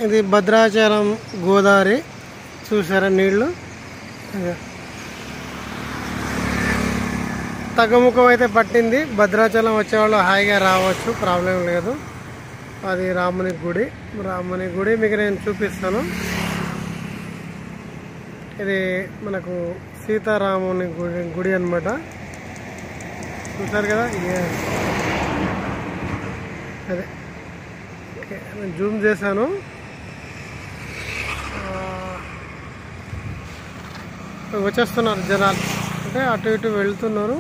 ఇది భద్రాచలం గోదావరి చూసారా నీళ్ళు తగ్గుముఖం అయితే పట్టింది. భద్రాచలం వచ్చేవాళ్ళు హాయిగా రావచ్చు, ప్రాబ్లం లేదు. అది రాముని గుడి మీకు నేను చూపిస్తాను. ఇది మనకు సీతారాముని గుడి అన్నమాట. చూసారు కదా, అదే నేను జూమ్ చేశాను. వచ్చేస్తున్నారు జనాలు, అంటే అటు ఇటు వెళ్తున్నారు.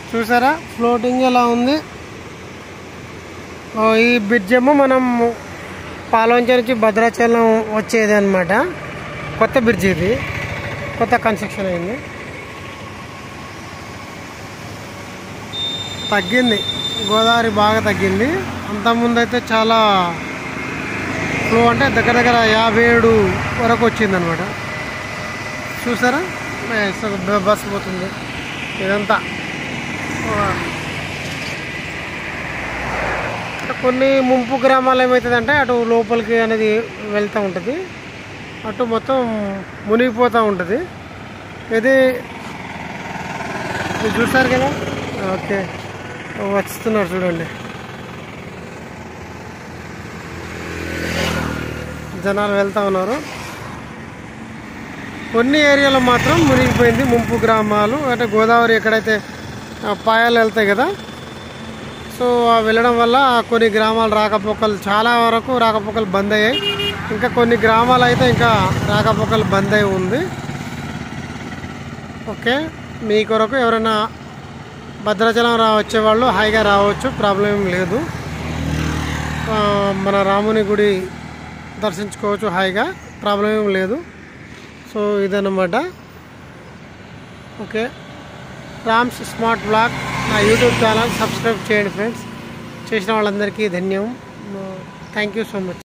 చూసారా ఫ్లోటింగ్ ఎలా ఉంది. ఈ బ్రిడ్జ్ ఏమో మనం పాలవంచ నుంచి భద్రాచలం వచ్చేది అనమాట. కొత్త బ్రిడ్జ్, ఇది కొత్త కన్స్ట్రక్షన్ అయింది. తగ్గింది, గోదావరి బాగా తగ్గింది. అంతకుముందు అయితే చాలా ఫ్లో, అంటే దగ్గర దగ్గర 57 వరకు వచ్చింది అనమాట. చూసారా బస్సు పోతుంది. ఇదంతా కొన్ని ముంపు గ్రామాలు ఏమవుతుందంటే అటు లోపలికి అనేది వెళ్తూ ఉంటుంది, అటు మొత్తం మునిగిపోతూ ఉంటుంది. ఇది చూసారు కదా. ఓకే, వస్తున్నారు చూడండి, జనాలు వెళ్తూ ఉన్నారు. కొన్ని ఏరియాలో మాత్రం మునిగిపోయింది, ముంపు గ్రామాలు. అంటే గోదావరి ఎక్కడైతే పాయాలు వెళ్తాయి కదా, సో వెళ్ళడం వల్ల కొన్ని గ్రామాలు రాకపోకలు, చాలా వరకు రాకపోకలు బంద్ అయ్యాయి. ఇంకా కొన్ని గ్రామాలు అయితే ఇంకా రాకపోకలు బంద్ అయి ఉంది. ఓకే, మీ కొరకు ఎవరైనా భద్రాచలం వచ్చేవాళ్ళు హాయిగా రావచ్చు, ప్రాబ్లం ఏం లేదు. మన రాముని గుడి దర్శించుకోవచ్చు హాయిగా, ప్రాబ్లం ఏం లేదు. సో ఇదన్నమాట. ఓకే, రామ్స్ స్మార్ట్ బ్లాగ్ నా యూట్యూబ్ ఛానల్ సబ్స్క్రైబ్ చేయండి ఫ్రెండ్స్. చేసిన వాళ్ళందరికీ ధన్యం. Thank you so much.